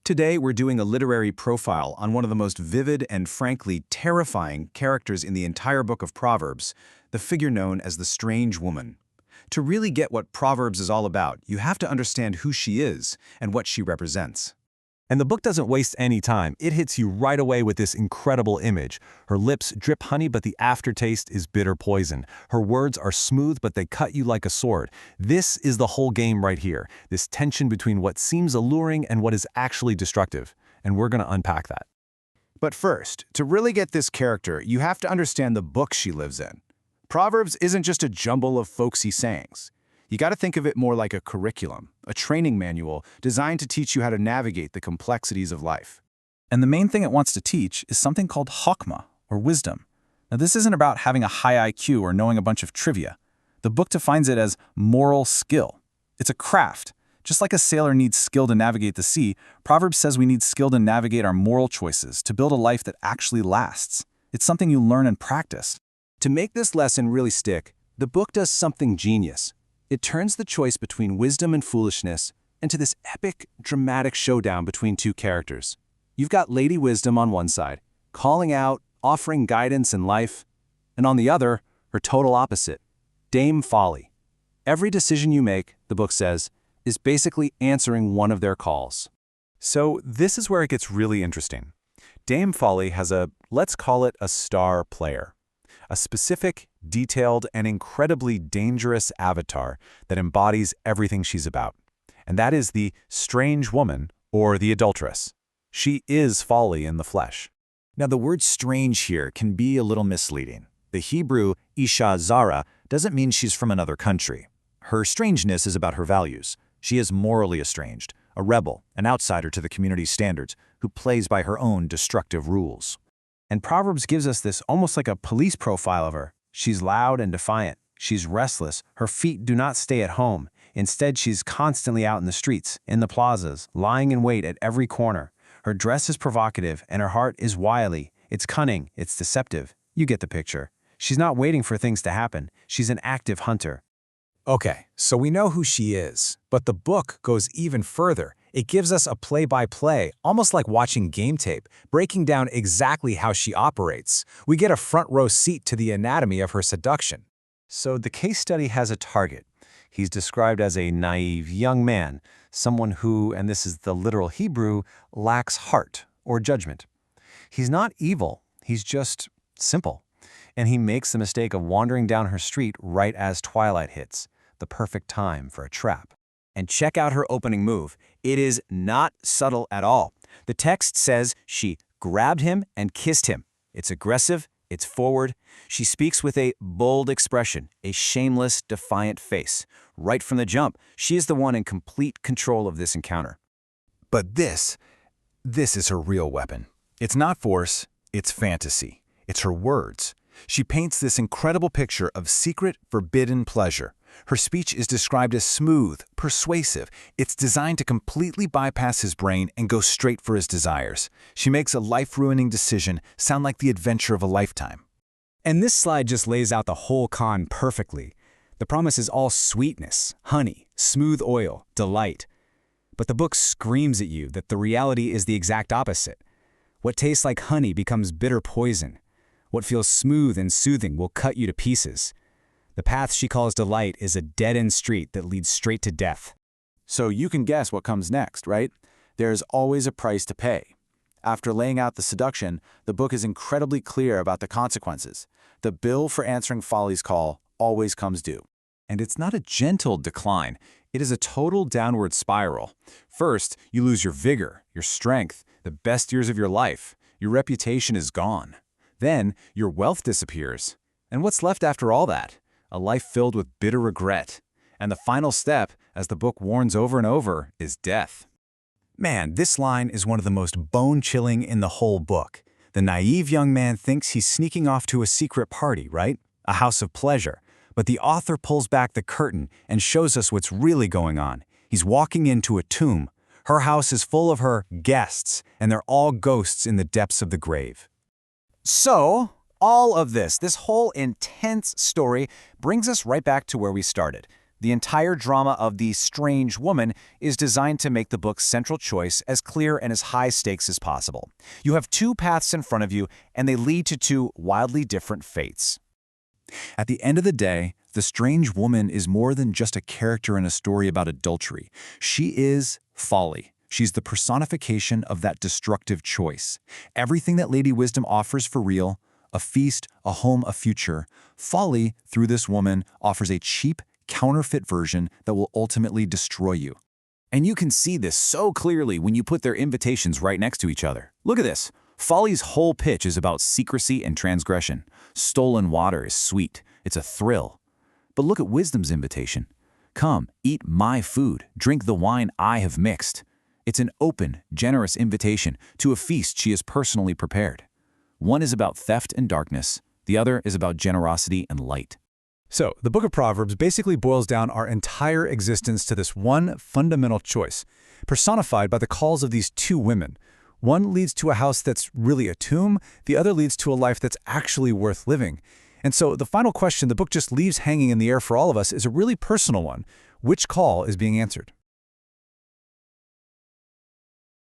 Today, we're doing a literary profile on one of the most vivid and frankly terrifying characters in the entire book of Proverbs, the figure known as the strange woman. To really get what Proverbs is all about, you have to understand who she is and what she represents. And the book doesn't waste any time. It hits you right away with this incredible image. Her lips drip honey, but the aftertaste is bitter poison. Her words are smooth, but they cut you like a sword. This is the whole game right here, this tension between what seems alluring and what is actually destructive. And we're going to unpack that. But first, to really get this character, you have to understand the book she lives in. Proverbs isn't just a jumble of folksy sayings. You got to think of it more like a curriculum, a training manual designed to teach you how to navigate the complexities of life. And the main thing it wants to teach is something called chokmah, or wisdom. Now, this isn't about having a high IQ or knowing a bunch of trivia. The book defines it as moral skill. It's a craft. Just like a sailor needs skill to navigate the sea, Proverbs says we need skill to navigate our moral choices, to build a life that actually lasts. It's something you learn and practice. To make this lesson really stick, the book does something genius. It turns the choice between wisdom and foolishness into this epic, dramatic showdown between two characters. You've got Lady Wisdom on one side, calling out, offering guidance in life, and on the other, her total opposite, Dame Folly. Every decision you make, the book says, is basically answering one of their calls. So this is where it gets really interesting. Dame Folly has let's call it a star player. A specific, detailed, and incredibly dangerous avatar that embodies everything she's about. And that is the strange woman, or the adulteress. She is folly in the flesh. Now, the word strange here can be a little misleading. The Hebrew Isha Zara doesn't mean she's from another country. Her strangeness is about her values. She is morally estranged, a rebel, an outsider to the community's standards, who plays by her own destructive rules. And Proverbs gives us this almost like a police profile of her. She's loud and defiant. She's restless. Her feet do not stay at home. Instead, she's constantly out in the streets, in the plazas, lying in wait at every corner. Her dress is provocative, and her heart is wily. It's cunning. It's deceptive. You get the picture. She's not waiting for things to happen. She's an active hunter. Okay, so we know who she is, but the book goes even further. It gives us a play-by-play, almost like watching game tape, breaking down exactly how she operates. We get a front-row seat to the anatomy of her seduction. So the case study has a target. He's described as a naive young man, someone who, and this is the literal Hebrew, lacks heart or judgment. He's not evil, he's just simple. And he makes the mistake of wandering down her street right as twilight hits, the perfect time for a trap. And check out her opening move. It is not subtle at all. The text says she grabbed him and kissed him. It's aggressive, it's forward. She speaks with a bold expression, a shameless, defiant face. Right from the jump, she is the one in complete control of this encounter. But this is her real weapon. It's not force, it's fantasy. It's her words. She paints this incredible picture of secret, forbidden pleasure. Her speech is described as smooth, persuasive. It's designed to completely bypass his brain and go straight for his desires. She makes a life-ruining decision sound like the adventure of a lifetime. And this slide just lays out the whole con perfectly. The promise is all sweetness, honey, smooth oil, delight. But the book screams at you that the reality is the exact opposite. What tastes like honey becomes bitter poison. What feels smooth and soothing will cut you to pieces. The path she calls delight is a dead-end street that leads straight to death. So you can guess what comes next, right? There's always a price to pay. After laying out the seduction, the book is incredibly clear about the consequences. The bill for answering folly's call always comes due. And it's not a gentle decline. It is a total downward spiral. First, you lose your vigor, your strength, the best years of your life. Your reputation is gone. Then, your wealth disappears. And what's left after all that? A life filled with bitter regret. And the final step, as the book warns over and over, is death. Man, this line is one of the most bone-chilling in the whole book. The naive young man thinks he's sneaking off to a secret party, right? A house of pleasure. But the author pulls back the curtain and shows us what's really going on. He's walking into a tomb. Her house is full of her guests, and they're all ghosts in the depths of the grave. So, all of this whole intense story brings us right back to where we started. The entire drama of the strange woman is designed to make the book's central choice as clear and as high stakes as possible. You have two paths in front of you, and they lead to two wildly different fates. At the end of the day, the strange woman is more than just a character in a story about adultery. She is folly. She's the personification of that destructive choice. Everything that Lady Wisdom offers for real, a feast, a home, a future, folly, through this woman, offers a cheap, counterfeit version that will ultimately destroy you. And you can see this so clearly when you put their invitations right next to each other. Look at this. Folly's whole pitch is about secrecy and transgression. Stolen water is sweet. It's a thrill. But look at Wisdom's invitation. Come, eat my food, drink the wine I have mixed. It's an open, generous invitation to a feast she has personally prepared. One is about theft and darkness. The other is about generosity and light. So, the Book of Proverbs basically boils down our entire existence to this one fundamental choice, personified by the calls of these two women. One leads to a house that's really a tomb, the other leads to a life that's actually worth living. And so the final question the book just leaves hanging in the air for all of us is a really personal one. Which call is being answered?